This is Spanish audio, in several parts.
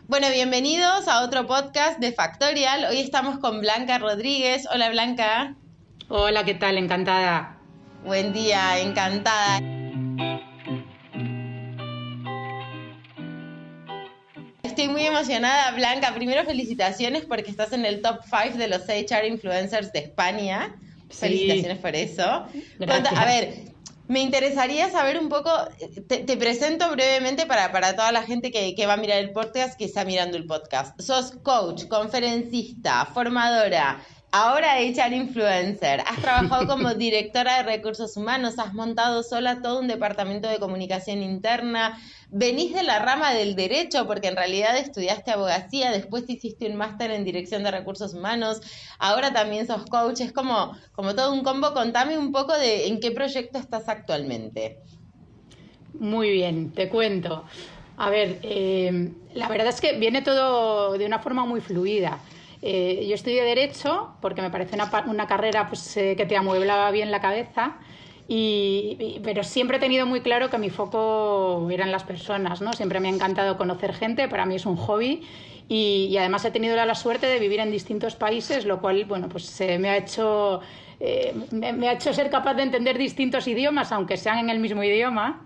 Bueno, bienvenidos a otro podcast de Factorial. Hoy estamos con Blanca Rodríguez. Hola Blanca. Hola, ¿qué tal? Encantada. Buen día, encantada. Estoy muy emocionada, Blanca. Primero, felicitaciones porque estás en el top 5 de los HR influencers de España. Felicitaciones Sí, por eso. gracias. A ver, me interesaría saber un poco, te presento brevemente para toda la gente que va a mirar el podcast, que está mirando el podcast. Sos coach, conferencista, formadora, ahora HR influencer. Has trabajado como directora de recursos humanos, has montado sola todo un departamento de comunicación interna. Venís de la rama del derecho porque en realidad estudiaste abogacía, después te hiciste un máster en dirección de recursos humanos, ahora también sos coach, es como todo un combo. Contame un poco de en qué proyecto estás actualmente. Muy bien, te cuento. A ver, la verdad es que viene todo de una forma muy fluida. Yo estudié Derecho porque me parece una carrera pues, que te amueblaba bien la cabeza, pero siempre he tenido muy claro que mi foco eran las personas, ¿no? Siempre me ha encantado conocer gente, para mí es un hobby y además he tenido la suerte de vivir en distintos países, lo cual, bueno, pues me ha hecho ser capaz de entender distintos idiomas, aunque sean en el mismo idioma.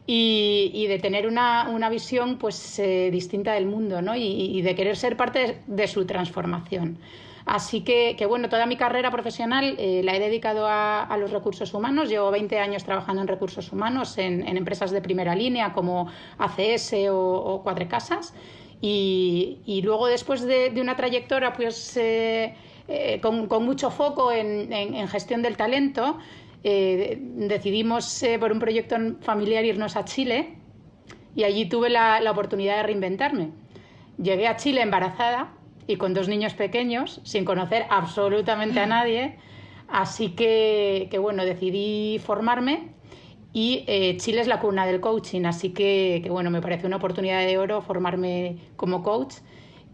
Y de tener una visión pues distinta del mundo, ¿no? Y de querer ser parte de su transformación. Así que bueno, toda mi carrera profesional la he dedicado a los recursos humanos. Llevo 20 años trabajando en recursos humanos en empresas de primera línea como ACS o Cuatrecasas. Y luego, después de una trayectoria pues, con mucho foco en gestión del talento, decidimos por un proyecto familiar irnos a Chile y allí tuve la oportunidad de reinventarme. Llegué a Chile embarazada y con 2 niños pequeños, sin conocer absolutamente a nadie, así que bueno, decidí formarme y Chile es la cuna del coaching, así que bueno, me parece una oportunidad de oro formarme como coach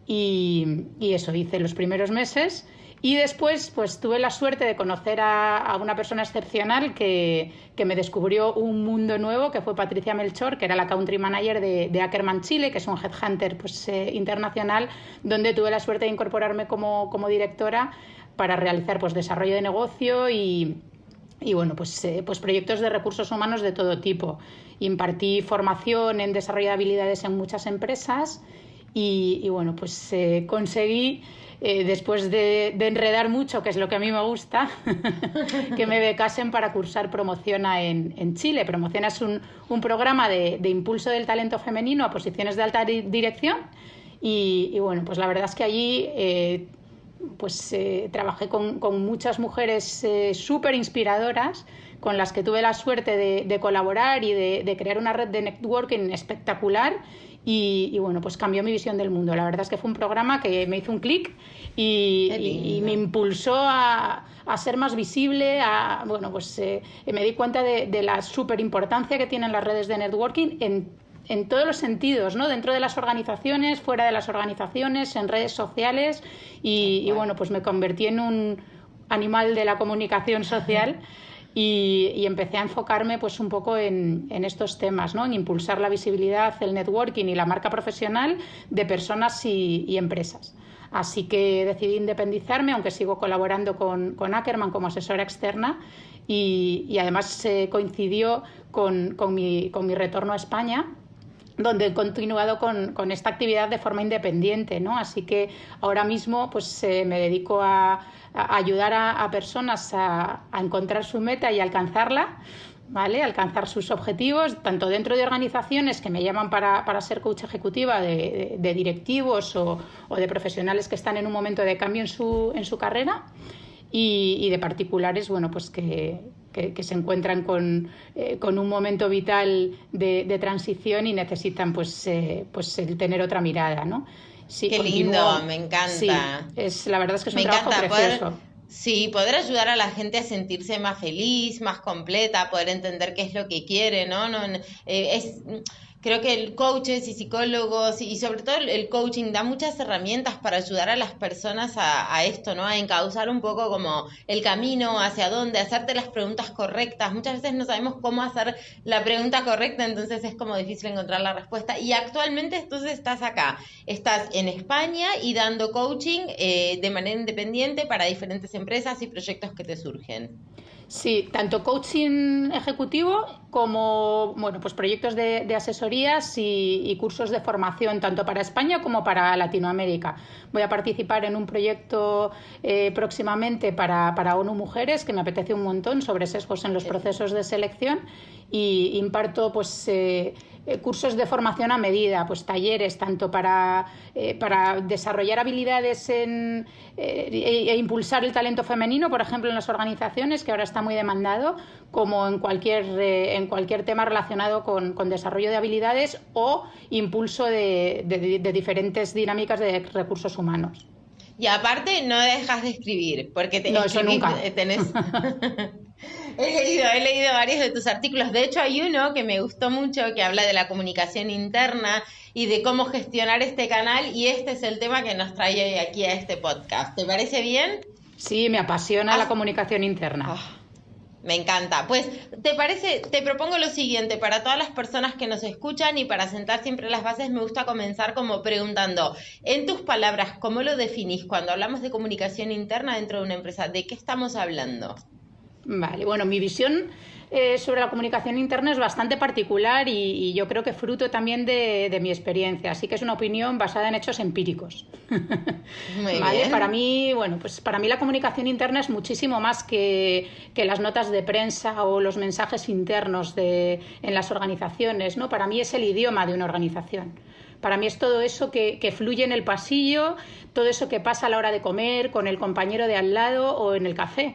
y eso hice los primeros meses. Y después pues tuve la suerte de conocer a una persona excepcional que me descubrió un mundo nuevo, que fue Patricia Melchor, que era la country manager de Ackerman Chile, que es un headhunter pues, internacional, donde tuve la suerte de incorporarme como directora para realizar pues, desarrollo de negocio y bueno, pues proyectos de recursos humanos de todo tipo. Impartí formación en desarrollo de habilidades en muchas empresas y bueno, pues conseguí, después de enredar mucho, que es lo que a mí me gusta, que me becasen para cursar Promociona en Chile. Promociona es un programa de impulso del talento femenino a posiciones de alta dirección y bueno, pues la verdad es que allí trabajé con muchas mujeres súper inspiradoras con las que tuve la suerte de colaborar y de crear una red de networking espectacular y bueno, pues cambió mi visión del mundo. La verdad es que fue un programa que me hizo un clic y me impulsó a ser más visible, bueno, pues me di cuenta de la súper importancia que tienen las redes de networking en todos los sentidos, ¿no? Dentro de las organizaciones, fuera de las organizaciones, en redes sociales y bueno, pues me convertí en un animal de la comunicación social y empecé a enfocarme pues un poco en estos temas, ¿no? En impulsar la visibilidad, el networking y la marca profesional de personas y empresas. Así que decidí independizarme, aunque sigo colaborando con Ackerman como asesora externa y además coincidió con mi retorno a España, donde he continuado con esta actividad de forma independiente, ¿no? Así que ahora mismo pues me dedico a ayudar a personas a encontrar su meta y alcanzarla, ¿vale? Alcanzar sus objetivos, tanto dentro de organizaciones que me llaman para ser coach ejecutiva de directivos o de profesionales que están en un momento de cambio en su carrera y de particulares, bueno, pues que se encuentran con un momento vital de transición y necesitan pues el tener otra mirada, ¿no? Sí, Qué continúo, lindo, me sí, encanta. la verdad es que es Me un trabajo encanta precioso. poder ayudar a la gente a sentirse más feliz, más completa, poder entender qué es lo que quiere, ¿no? Creo que el coaches y psicólogos y sobre todo el coaching da muchas herramientas para ayudar a las personas a esto, ¿no? A encauzar un poco como el camino, hacia dónde, hacerte las preguntas correctas. Muchas veces no sabemos cómo hacer la pregunta correcta, entonces es como difícil encontrar la respuesta. Y actualmente entonces estás acá, estás en España y dando coaching de manera independiente para diferentes empresas y proyectos que te surgen. Sí, tanto coaching ejecutivo como pues proyectos de asesorías y cursos de formación tanto para España como para Latinoamérica. Voy a participar en un proyecto próximamente para ONU Mujeres que me apetece un montón sobre sesgos en los procesos de selección y imparto cursos de formación a medida, talleres tanto para desarrollar habilidades e impulsar el talento femenino, por ejemplo, en las organizaciones, que ahora está muy demandado, como en cualquier tema relacionado con desarrollo de habilidades o impulso de diferentes dinámicas de recursos humanos. Y aparte no dejas de escribir, porque eso nunca. Tenés... He leído varios de tus artículos. De hecho, hay uno que me gustó mucho que habla de la comunicación interna y de cómo gestionar este canal, y este es el tema que nos trae aquí a este podcast. ¿Te parece bien? Sí, me apasiona la comunicación interna. Me encanta. Pues, ¿te parece? Te propongo lo siguiente, para todas las personas que nos escuchan y para sentar siempre las bases, me gusta comenzar como preguntando, en tus palabras, ¿cómo lo definís cuando hablamos de comunicación interna dentro de una empresa? ¿De qué estamos hablando? Vale, bueno, mi visión sobre la comunicación interna es bastante particular y yo creo que fruto también de mi experiencia, así que es una opinión basada en hechos empíricos. Muy ¿Vale? bien. Para mí la comunicación interna es muchísimo más que las notas de prensa o los mensajes internos en las organizaciones, ¿no? Para mí es el idioma de una organización. Para mí es todo eso que fluye en el pasillo, todo eso que pasa a la hora de comer, con el compañero de al lado o en el café.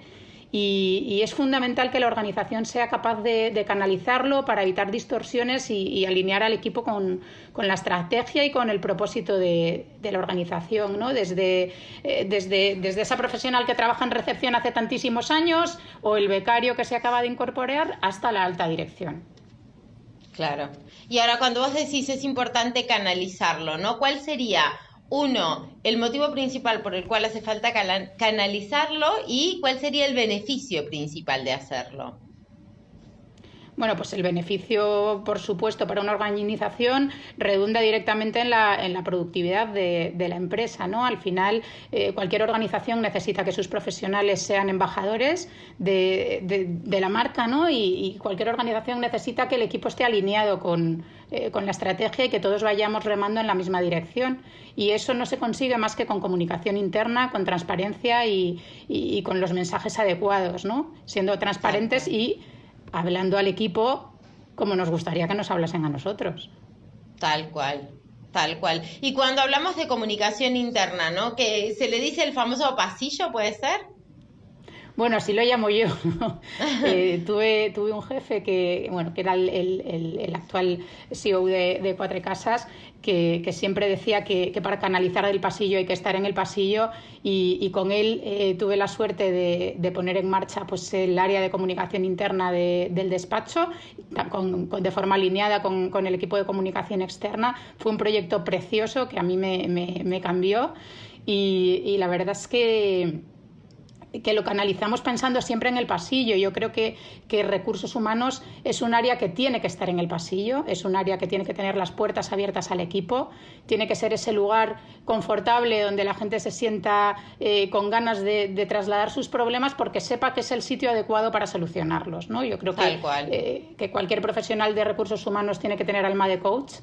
Y es fundamental que la organización sea capaz de canalizarlo para evitar distorsiones y alinear al equipo con la estrategia y con el propósito de la organización, ¿no? Desde esa profesional que trabaja en recepción hace tantísimos años o el becario que se acaba de incorporar hasta la alta dirección. Claro. Y ahora cuando vos decís es importante canalizarlo, ¿no? ¿Cuál sería? Uno, el motivo principal por el cual hace falta canalizarlo, y cuál sería el beneficio principal de hacerlo. Bueno, pues el beneficio, por supuesto, para una organización redunda directamente en la productividad de la empresa, ¿no? Al final, cualquier organización necesita que sus profesionales sean embajadores de la marca, ¿no? Y cualquier organización necesita que el equipo esté alineado con la estrategia y que todos vayamos remando en la misma dirección. Y eso no se consigue más que con comunicación interna, con transparencia y con los mensajes adecuados, ¿no? Siendo transparentes y hablando al equipo como nos gustaría que nos hablasen a nosotros. Tal cual, tal cual. Y cuando hablamos de comunicación interna, ¿no? Que se le dice el famoso pasillo, ¿puede ser? Bueno, así lo llamo yo, ¿no? Tuve un jefe que era el actual CEO de Quatre Casas, que siempre decía que para canalizar el pasillo hay que estar en el pasillo, y con él tuve la suerte de poner en marcha el área de comunicación interna del despacho, de forma alineada con el equipo de comunicación externa. Fue un proyecto precioso que a mí me cambió, y la verdad es que lo canalizamos pensando siempre en el pasillo. Yo creo que recursos humanos es un área que tiene que estar en el pasillo, es un área que tiene que tener las puertas abiertas al equipo, tiene que ser ese lugar confortable donde la gente se sienta con ganas de trasladar sus problemas porque sepa que es el sitio adecuado para solucionarlos, ¿no? Yo creo que cualquier profesional de recursos humanos tiene que tener alma de coach.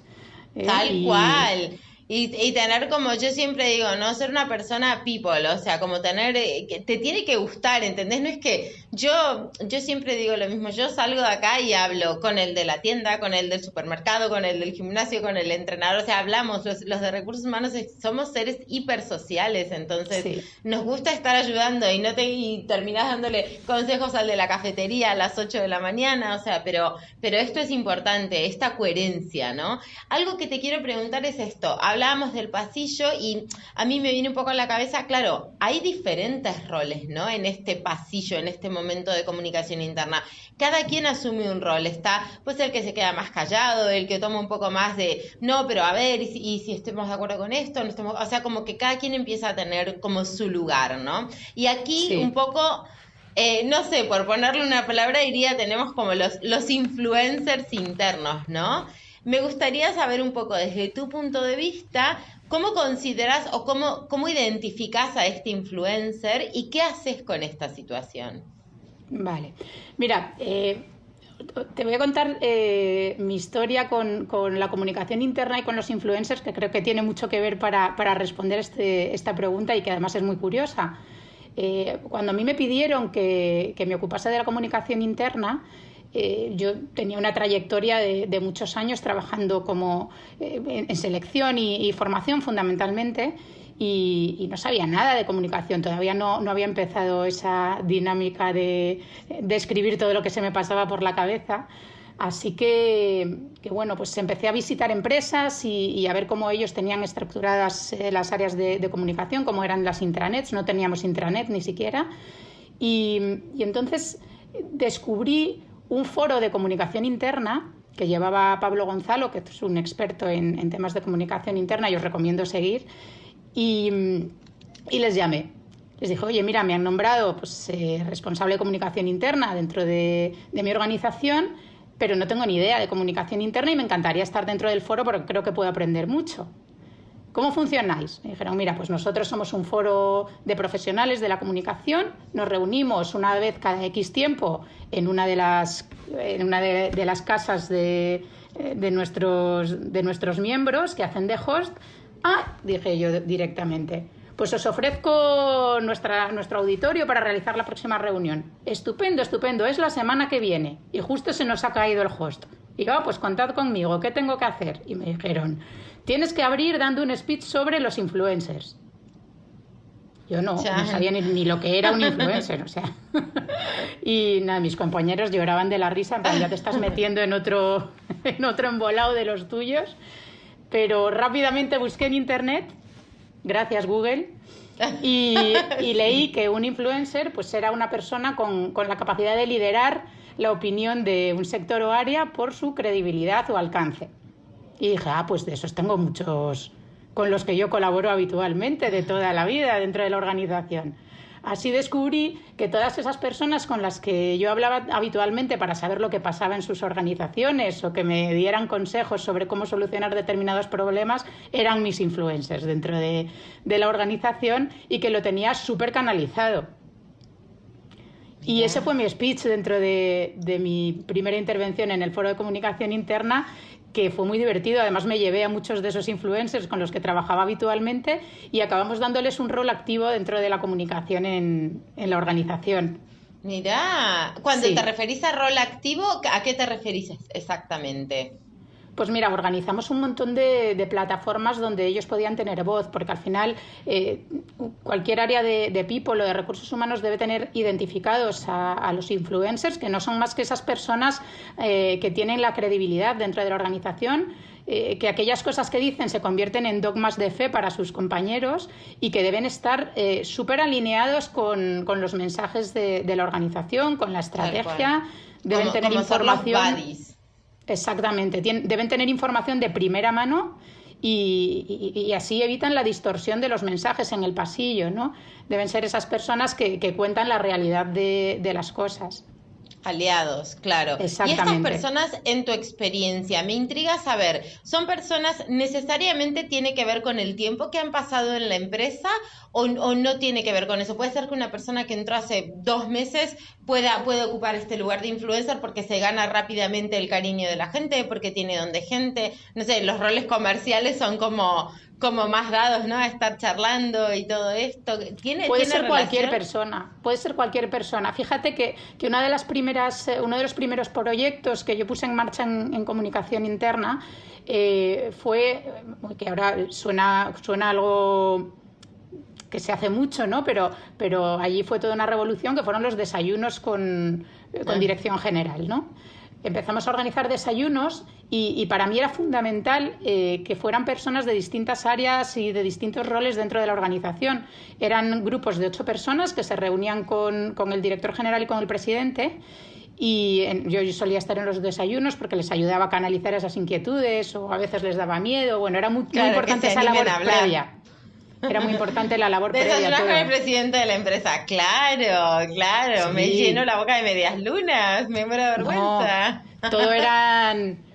Tal cual. Y tener, como yo siempre digo, ¿no? Ser una persona people, o sea, como tener, que te tiene que gustar, ¿entendés? No es que yo siempre digo lo mismo, yo salgo de acá y hablo con el de la tienda, con el del supermercado, con el del gimnasio, con el entrenador, o sea, hablamos, los de recursos humanos somos seres hipersociales, entonces sí, nos gusta estar ayudando y terminás dándole consejos al de la cafetería a las 8 de la mañana, o sea, pero esto es importante, esta coherencia, ¿no? Algo que te quiero preguntar es esto, hablábamos del pasillo y a mí me viene un poco a la cabeza, claro, hay diferentes roles, ¿no? En este pasillo, en este momento de comunicación interna. Cada quien asume un rol. Está, pues, el que se queda más callado, el que toma un poco más de, no, pero a ver, y si estemos de acuerdo con esto, no estamos, o sea, como que cada quien empieza a tener como su lugar, ¿no? Y aquí Sí. un poco... no sé, por ponerle una palabra diría, tenemos como los influencers internos, ¿no? Me gustaría saber un poco desde tu punto de vista, ¿cómo consideras o cómo identificas a este influencer y qué haces con esta situación? Vale. Mira, te voy a contar mi historia con la comunicación interna y con los influencers, que creo que tiene mucho que ver para responder esta pregunta y que además es muy curiosa. Cuando a mí me pidieron que me ocupase de la comunicación interna, yo tenía una trayectoria de muchos años trabajando como en selección y formación fundamentalmente, y no sabía nada de comunicación. Todavía no había empezado esa dinámica de escribir todo lo que se me pasaba por la cabeza. Así que bueno, pues empecé a visitar empresas y a ver cómo ellos tenían estructuradas las áreas de comunicación, cómo eran las intranets. No teníamos intranet ni siquiera. Y entonces descubrí un foro de comunicación interna que llevaba Pablo Gonzalo, que es un experto en temas de comunicación interna y os recomiendo seguir. Y les llamé. Les dije, oye, mira, me han nombrado pues, responsable de comunicación interna dentro de mi organización, pero no tengo ni idea de comunicación interna y me encantaría estar dentro del foro porque creo que puedo aprender mucho. ¿Cómo funcionáis? Me dijeron, mira, pues nosotros somos un foro de profesionales de la comunicación, nos reunimos una vez cada X tiempo en una de las casas de nuestros miembros que hacen de host. Dije yo directamente, pues os ofrezco nuestro auditorio para realizar la próxima reunión. Estupendo, es la semana que viene y justo se nos ha caído el host. Y yo, pues contad conmigo, ¿qué tengo que hacer? Y me dijeron, tienes que abrir dando un speech sobre los influencers. Yo no sabía ni lo que era un influencer, o sea. Y nada, mis compañeros lloraban de la risa, en plan, ya te estás metiendo en otro embolado de los tuyos. Pero rápidamente busqué en internet, gracias Google, y leí que un influencer pues era una persona con la capacidad de liderar la opinión de un sector o área por su credibilidad o alcance. Y dije, pues de esos tengo muchos con los que yo colaboro habitualmente de toda la vida dentro de la organización. Así descubrí que todas esas personas con las que yo hablaba habitualmente para saber lo que pasaba en sus organizaciones o que me dieran consejos sobre cómo solucionar determinados problemas eran mis influencers dentro de la organización y que lo tenía súper canalizado. Y ese fue mi speech dentro de mi primera intervención en el foro de comunicación interna, que fue muy divertido. Además me llevé a muchos de esos influencers con los que trabajaba habitualmente y acabamos dándoles un rol activo dentro de la comunicación en la organización. Mirá, cuando te referís a rol activo, ¿a qué te referís exactamente? Pues mira, organizamos un montón de plataformas donde ellos podían tener voz, porque al final cualquier área de people o de recursos humanos debe tener identificados a los influencers, que no son más que esas personas que tienen la credibilidad dentro de la organización, que aquellas cosas que dicen se convierten en dogmas de fe para sus compañeros y que deben estar súper alineados con los mensajes de la organización, con la estrategia, deben tener información. Exactamente, deben tener información de primera mano y así evitan la distorsión de los mensajes en el pasillo, ¿no? Deben ser esas personas que cuentan la realidad de las cosas. Aliados, claro. Exactamente. Y estas personas, en tu experiencia, me intriga saber, ¿son personas necesariamente tiene que ver con el tiempo que han pasado en la empresa o no tiene que ver con eso? Puede ser que una persona que entró hace 2 meses pueda ocupar este lugar de influencer porque se gana rápidamente el cariño de la gente, porque tiene don de gente. No sé, los roles comerciales son como más dados, ¿no? A estar charlando y todo esto. Puede ser cualquier persona. Fíjate que uno de los primeros proyectos que yo puse en marcha en comunicación interna fue, que ahora suena algo que se hace mucho, ¿no? Pero allí fue toda una revolución, que fueron los desayunos con dirección general, ¿no? empezamos a organizar desayunos y para mí era fundamental que fueran personas de distintas áreas y de distintos roles dentro de la organización. Eran grupos de 8 personas que se reunían con el director general y con el presidente. Y yo solía estar en los desayunos porque les ayudaba a canalizar esas inquietudes o a veces les daba miedo. Bueno, era muy importante esa labor previa. Era muy importante la labor previa. Desayunas con el presidente de la empresa. Claro, Sí. me lleno la boca de medias lunas, me muero de vergüenza. No, todo eran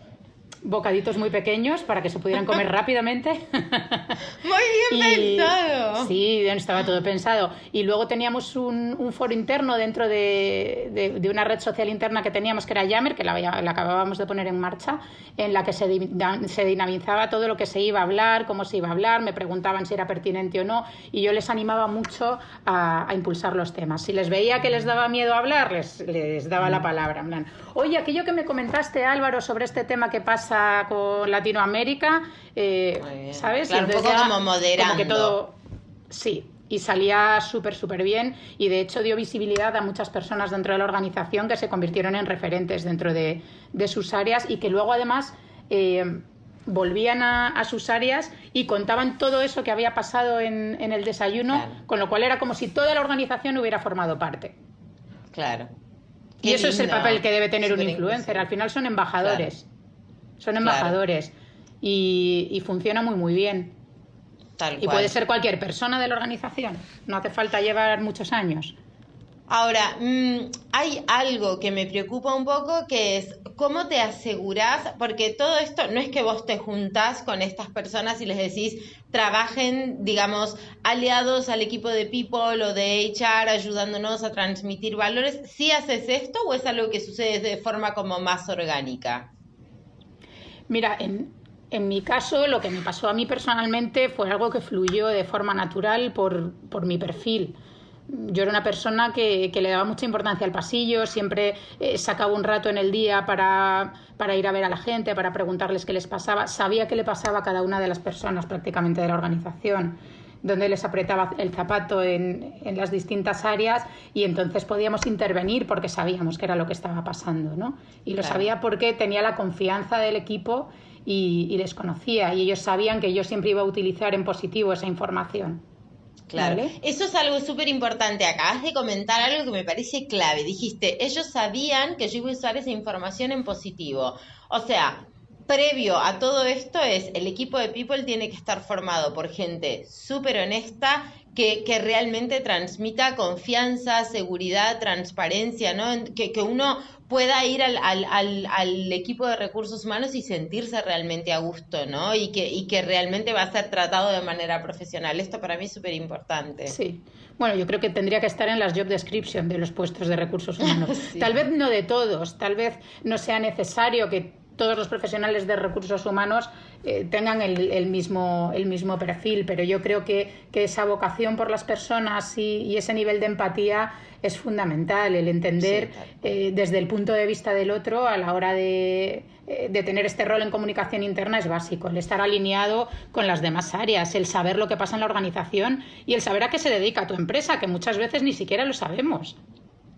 bocaditos muy pequeños para que se pudieran comer rápidamente. Muy bien pensado. Sí, estaba todo pensado. Y luego teníamos un foro interno dentro de una red social interna que teníamos, que era Yammer, que la acabábamos de poner en marcha, en la que se dinamizaba todo lo que se iba a hablar, cómo se iba a hablar, me preguntaban si era pertinente o no, y yo les animaba mucho a impulsar los temas. Si les veía que les daba miedo hablar, les daba la palabra. En plan, oye, aquello que me comentaste, Álvaro, sobre este tema que pasa con Latinoamérica, ¿sabes? Claro, un poco como moderando. Como que todo, sí, y salía súper bien, y de hecho dio visibilidad a muchas personas dentro de la organización que se convirtieron en referentes dentro de sus áreas y que luego además volvían a sus áreas y contaban todo eso que había pasado en el desayuno, claro. Con lo cual era como si toda la organización hubiera formado parte. Claro. Y eso es el papel que debe tener un influencer. Al final son embajadores. Claro. Son embajadores. Claro. Y funciona muy bien. Tal cual. Y puede ser cualquier persona de la organización. No hace falta llevar muchos años. Ahora, hay algo que me preocupa un poco, que es cómo te asegurás, porque todo esto no es que vos te juntás con estas personas y les decís trabajen, digamos, aliados al equipo de People o de HR ayudándonos a transmitir valores. ¿Sí haces esto o es algo que sucede de forma como más orgánica? Mira, en mi caso, lo que me pasó a mí personalmente fue algo que fluyó de forma natural por mi perfil. Yo era una persona que le daba mucha importancia al pasillo, siempre sacaba un rato en el día para ir a ver a la gente, para preguntarles qué les pasaba. Sabía qué le pasaba a cada una de las personas prácticamente de la organización, donde les apretaba el zapato en las distintas áreas, y entonces podíamos intervenir porque sabíamos qué era lo que estaba pasando, ¿no? Y lo sabía porque tenía la confianza del equipo y les conocía, y ellos sabían que yo siempre iba a utilizar en positivo esa información. Claro, ¿vale? Eso es algo súper importante. Acabas de comentar algo que me parece clave. Dijiste, ellos sabían que yo iba a usar esa información en positivo. O sea, previo a todo esto el equipo de People tiene que estar formado por gente súper honesta, que realmente transmita confianza, seguridad, transparencia, ¿no? Que uno pueda ir al equipo de recursos humanos y sentirse realmente a gusto, ¿no? Y que realmente va a ser tratado de manera profesional. Esto para mí es súper importante. Sí. Bueno, yo creo que tendría que estar en las job description de los puestos de recursos humanos. Sí. Tal vez no de todos, tal vez no sea necesario que todos los profesionales de recursos humanos tengan el mismo perfil, pero yo creo que esa vocación por las personas y ese nivel de empatía es fundamental, el entender desde el punto de vista del otro a la hora de tener este rol en comunicación interna es básico, el estar alineado con las demás áreas, el saber lo que pasa en la organización y el saber a qué se dedica tu empresa, que muchas veces ni siquiera lo sabemos.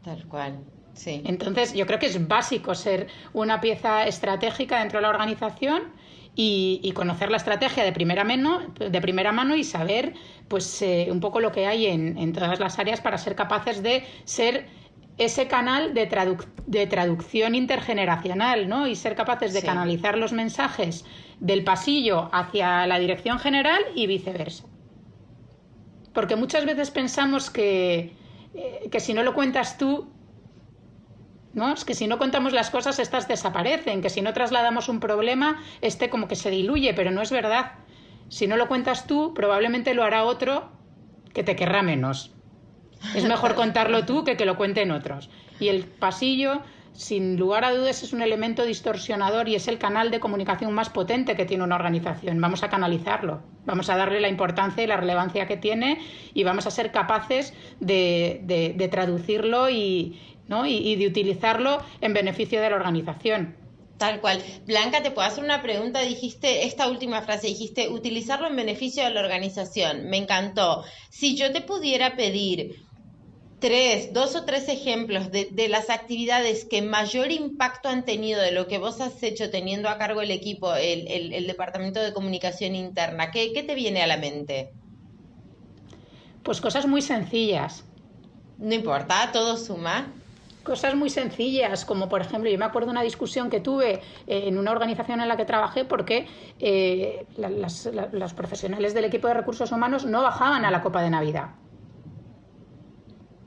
Tal cual. Sí. Entonces, yo creo que es básico ser una pieza estratégica dentro de la organización y conocer la estrategia de primera mano y saber pues un poco lo que hay en todas las áreas para ser capaces de ser ese canal de traducción intergeneracional, ¿no? Y ser capaces de canalizar los mensajes del pasillo hacia la dirección general y viceversa. Porque muchas veces pensamos que si no lo cuentas tú, ¿no? Es que si no contamos las cosas, estas desaparecen, que si no trasladamos un problema, como que se diluye, pero no es verdad. Si no lo cuentas tú, probablemente lo hará otro que te querrá menos. Es mejor contarlo tú que lo cuenten otros. Y el pasillo, sin lugar a dudas, es un elemento distorsionador y es el canal de comunicación más potente que tiene una organización. Vamos a canalizarlo, vamos a darle la importancia y la relevancia que tiene y vamos a ser capaces de traducirlo y de utilizarlo en beneficio de la organización. Tal cual. Blanca, te puedo hacer una pregunta. Dijiste, esta última frase, utilizarlo en beneficio de la organización. Me encantó. Si yo te pudiera pedir dos o tres ejemplos de las actividades que mayor impacto han tenido de lo que vos has hecho teniendo a cargo el equipo, el departamento de comunicación interna. ¿Qué te viene a la mente? Pues cosas muy sencillas. No importa, todo suma. Cosas muy sencillas, como por ejemplo, yo me acuerdo de una discusión que tuve en una organización en la que trabajé porque los profesionales del equipo de recursos humanos no bajaban a la copa de Navidad,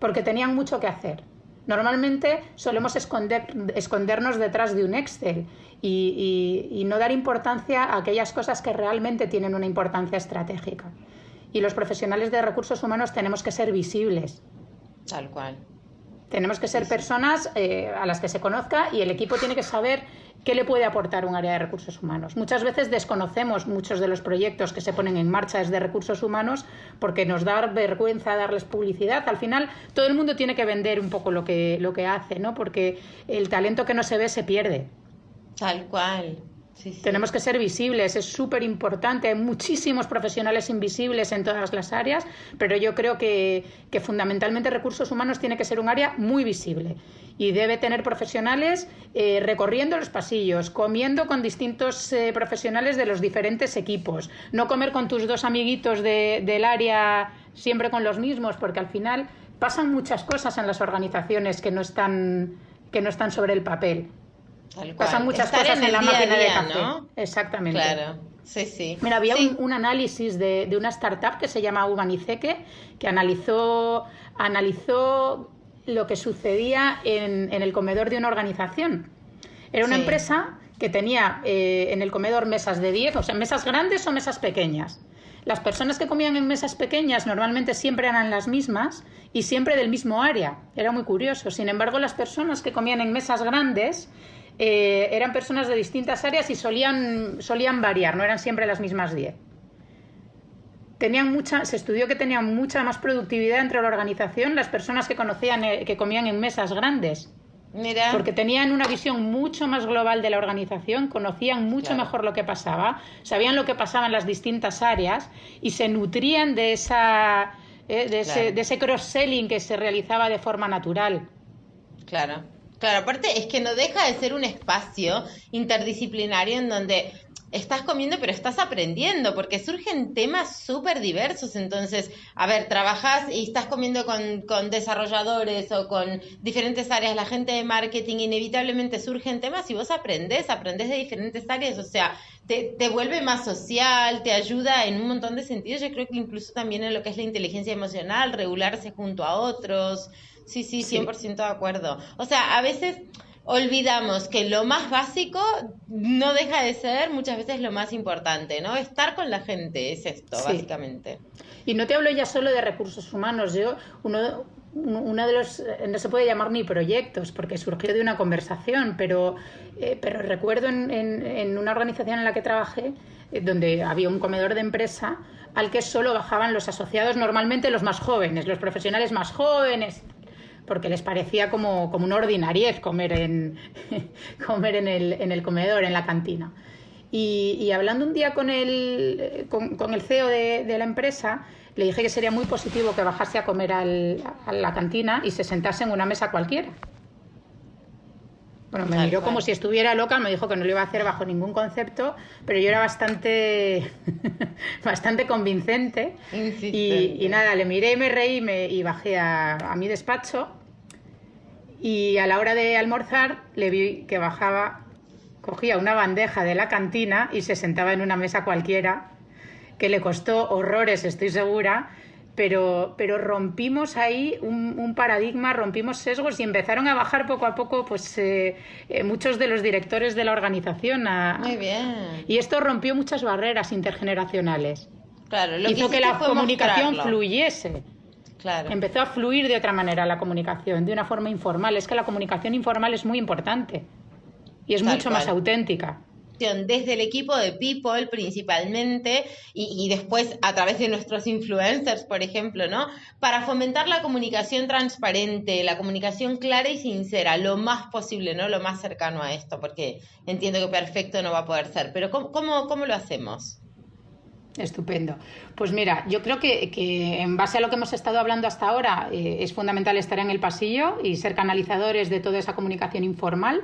porque tenían mucho que hacer. Normalmente solemos escondernos detrás de un Excel y no dar importancia a aquellas cosas que realmente tienen una importancia estratégica. Y los profesionales de recursos humanos tenemos que ser visibles. Tal cual. Tenemos que ser personas a las que se conozca, y el equipo tiene que saber qué le puede aportar un área de recursos humanos. Muchas veces desconocemos muchos de los proyectos que se ponen en marcha desde recursos humanos porque nos da vergüenza darles publicidad. Al final, todo el mundo tiene que vender un poco lo que hace, ¿no? Porque el talento que no se ve se pierde. Tal cual. Sí. Tenemos que ser visibles, es súper importante. Hay muchísimos profesionales invisibles en todas las áreas, pero yo creo que fundamentalmente recursos humanos tiene que ser un área muy visible y debe tener profesionales recorriendo los pasillos, comiendo con distintos profesionales de los diferentes equipos, no comer con tus dos amiguitos del área siempre con los mismos, porque al final pasan muchas cosas en las organizaciones que no están sobre el papel. Pasan muchas cosas en la máquina de café, ¿no? Exactamente. Claro, sí. Mira, había un análisis de una startup que se llama Humaniceque, que analizó lo que sucedía en el comedor de una organización. Era una empresa que tenía en el comedor mesas de 10, o sea, mesas grandes o mesas pequeñas. Las personas que comían en mesas pequeñas normalmente siempre eran las mismas y siempre del mismo área. Era muy curioso. Sin embargo, las personas que comían en mesas grandes eran personas de distintas áreas y solían variar, no eran siempre las mismas 10. Se estudió que tenían mucha más productividad entre la organización las personas que comían en mesas grandes. Mira. Porque tenían una visión mucho más global de la organización, conocían mucho mejor lo que pasaba, sabían lo que pasaba en las distintas áreas y se nutrían de ese cross-selling que se realizaba de forma natural. Claro, aparte es que no deja de ser un espacio interdisciplinario en donde estás comiendo pero estás aprendiendo, porque surgen temas súper diversos. Entonces, a ver, trabajás y estás comiendo con desarrolladores o con diferentes áreas, la gente de marketing, inevitablemente surgen temas y vos aprendés de diferentes áreas, o sea, te vuelve más social, te ayuda en un montón de sentidos. Yo creo que incluso también en lo que es la inteligencia emocional, regularse junto a otros. Sí, 100% de acuerdo. O sea, a veces olvidamos que lo más básico no deja de ser muchas veces lo más importante, ¿no? Estar con la gente es esto, básicamente. Y no te hablo ya solo de recursos humanos. Uno de los, no se puede llamar ni proyectos porque surgió de una conversación, pero recuerdo en una organización en la que trabajé, donde había un comedor de empresa al que solo bajaban los asociados, normalmente los más jóvenes, los profesionales más jóvenes, porque les parecía como una ordinariez comer en el comedor, en la cantina. Y hablando un día con el CEO de la empresa, le dije que sería muy positivo que bajase a comer a la cantina y se sentase en una mesa cualquiera. Bueno, me miró como si estuviera loca, me dijo que no lo iba a hacer bajo ningún concepto, pero yo era bastante convincente. Y nada, le miré y me reí y bajé a mi despacho, y a la hora de almorzar le vi que cogía una bandeja de la cantina y se sentaba en una mesa cualquiera, que le costó horrores, estoy segura, pero rompimos ahí un paradigma, rompimos sesgos y empezaron a bajar poco a poco pues muchos de los directores de la organización. Muy bien. Y esto rompió muchas barreras intergeneracionales. Claro, hizo que la comunicación fluyese. Claro. Empezó a fluir de otra manera la comunicación, de una forma informal. Es que la comunicación informal es muy importante y es mucho más auténtica. Desde el equipo de People principalmente y después a través de nuestros influencers, por ejemplo, ¿no? Para fomentar la comunicación transparente, la comunicación clara y sincera, lo más posible, ¿no? Lo más cercano a esto, porque entiendo que perfecto no va a poder ser. Pero ¿cómo lo hacemos? Estupendo. Pues mira, yo creo que en base a lo que hemos estado hablando hasta ahora, es fundamental estar en el pasillo y ser canalizadores de toda esa comunicación informal,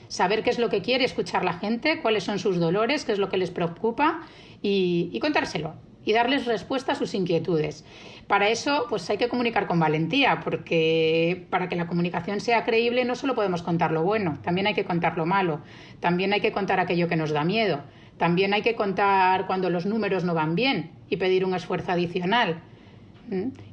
saber qué es lo que quiere escuchar la gente, cuáles son sus dolores, qué es lo que les preocupa y contárselo y darles respuesta a sus inquietudes. Para eso, pues hay que comunicar con valentía, porque para que la comunicación sea creíble no solo podemos contar lo bueno, también hay que contar lo malo, también hay que contar aquello que nos da miedo. También hay que contar cuando los números no van bien y pedir un esfuerzo adicional.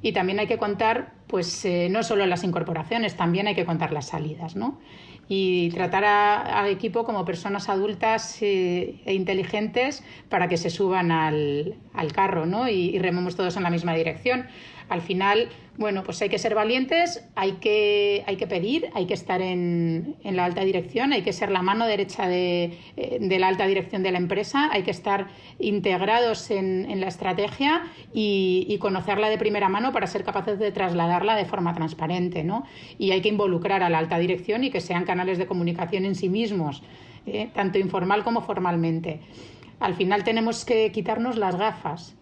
Y también hay que contar, pues no solo las incorporaciones, también hay que contar las salidas, ¿no? Y tratar al equipo como personas adultas e inteligentes para que se suban al carro, ¿no? Y rememos todos en la misma dirección. Al final, bueno, pues hay que ser valientes, hay que pedir, hay que estar en la alta dirección, hay que ser la mano derecha de la alta dirección de la empresa, hay que estar integrados en la estrategia y conocerla de primera mano para ser capaces de trasladarla de forma transparente, ¿no? Y hay que involucrar a la alta dirección y que sean canales de comunicación en sí mismos, tanto informal como formalmente. Al final tenemos que quitarnos las gafas.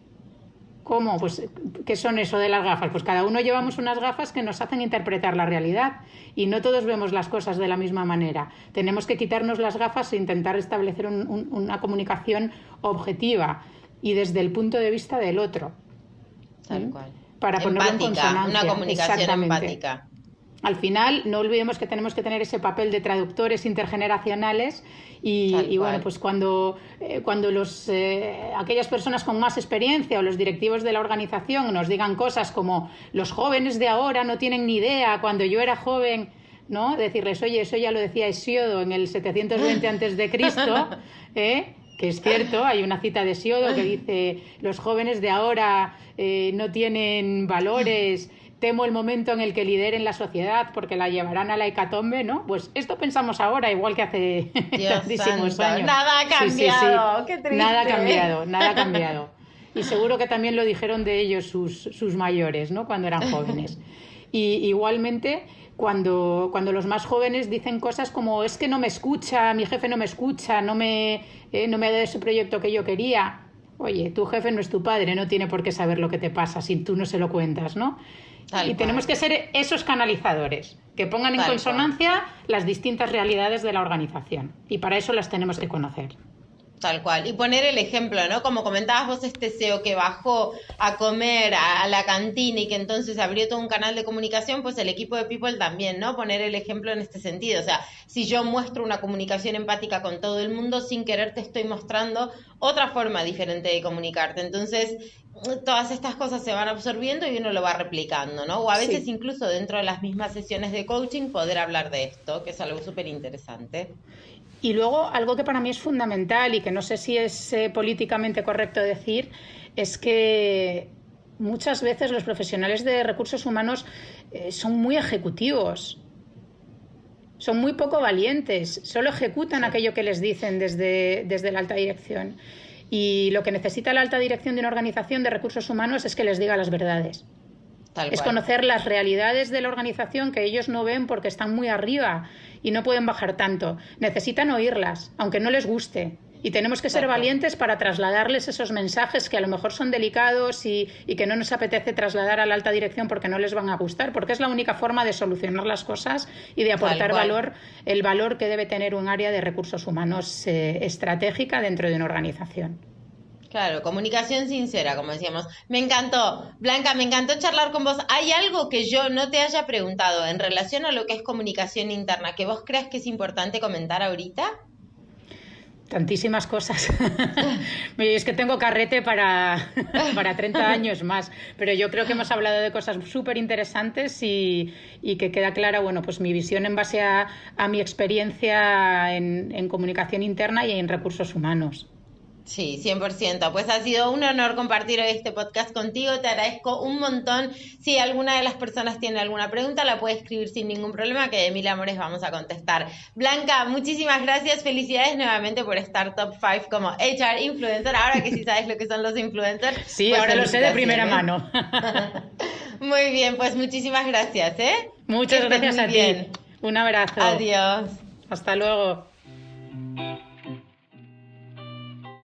¿Cómo? Pues, ¿qué son eso de las gafas? Pues cada uno llevamos unas gafas que nos hacen interpretar la realidad y no todos vemos las cosas de la misma manera. Tenemos que quitarnos las gafas e intentar establecer una comunicación objetiva y desde el punto de vista del otro. Tal cual. Para ponerlo en consonancia. Una comunicación empática. Al final, no olvidemos que tenemos que tener ese papel de traductores intergeneracionales y bueno, pues cuando aquellas personas con más experiencia o los directivos de la organización nos digan cosas como los jóvenes de ahora no tienen ni idea, cuando yo era joven, ¿no? Decirles, oye, eso ya lo decía Hesiodo en el 720 a.C., que es cierto, hay una cita de Hesiodo que dice los jóvenes de ahora no tienen valores, temo el momento en el que lideren la sociedad porque la llevarán a la hecatombe, ¿no? Pues esto pensamos ahora, igual que hace tantísimos años. Nada ha cambiado, sí. Qué triste. Nada ha cambiado. Y seguro que también lo dijeron de ellos sus mayores, ¿no? Cuando eran jóvenes. Y igualmente, cuando los más jóvenes dicen cosas como es que no me escucha, mi jefe no me escucha, no me da ese proyecto que yo quería. Oye, tu jefe no es tu padre, no tiene por qué saber lo que te pasa si tú no se lo cuentas, ¿no? Y tenemos que ser esos canalizadores que pongan en consonancia las distintas realidades de la organización. Y para eso las tenemos que conocer. Tal cual. Y poner el ejemplo, ¿no? Como comentabas vos, este CEO que bajó a comer a la cantina y que entonces abrió todo un canal de comunicación, pues el equipo de People también, ¿no? Poner el ejemplo en este sentido. O sea, si yo muestro una comunicación empática con todo el mundo, sin querer te estoy mostrando otra forma diferente de comunicarte. Entonces, todas estas cosas se van absorbiendo y uno lo va replicando, ¿no? O a veces incluso dentro de las mismas sesiones de coaching poder hablar de esto, que es algo súper interesante. Y luego, algo que para mí es fundamental y que no sé si es políticamente correcto decir, es que muchas veces los profesionales de recursos humanos son muy ejecutivos, son muy poco valientes, solo ejecutan aquello que les dicen desde la alta dirección. Y lo que necesita la alta dirección de una organización de recursos humanos es que les diga las verdades. Es conocer las realidades de la organización que ellos no ven porque están muy arriba y no pueden bajar tanto. Necesitan oírlas, aunque no les guste. Y tenemos que ser valientes para trasladarles esos mensajes que a lo mejor son delicados y que no nos apetece trasladar a la alta dirección porque no les van a gustar, porque es la única forma de solucionar las cosas y de aportar valor, el valor que debe tener un área de recursos humanos estratégica dentro de una organización. Claro, comunicación sincera, como decíamos. Me encantó. Blanca, me encantó charlar con vos. ¿Hay algo que yo no te haya preguntado en relación a lo que es comunicación interna que vos creas que es importante comentar ahorita? Tantísimas cosas. Es que tengo carrete para 30 años más, pero yo creo que hemos hablado de cosas súper interesantes y que queda clara, bueno, pues mi visión en base a mi experiencia en comunicación interna y en recursos humanos. Sí, 100%. Pues ha sido un honor compartir hoy este podcast contigo. Te agradezco un montón. Si alguna de las personas tiene alguna pregunta, la puede escribir sin ningún problema, que de mil amores vamos a contestar. Blanca, muchísimas gracias. Felicidades nuevamente por estar top 5 como HR Influencer. Ahora que sí sabes lo que son los influencers. Sí, pues ahora lo sé de primera mano. Muy bien, pues muchísimas gracias, ¿eh? Muchas gracias a ti. Un abrazo. Adiós. Hasta luego.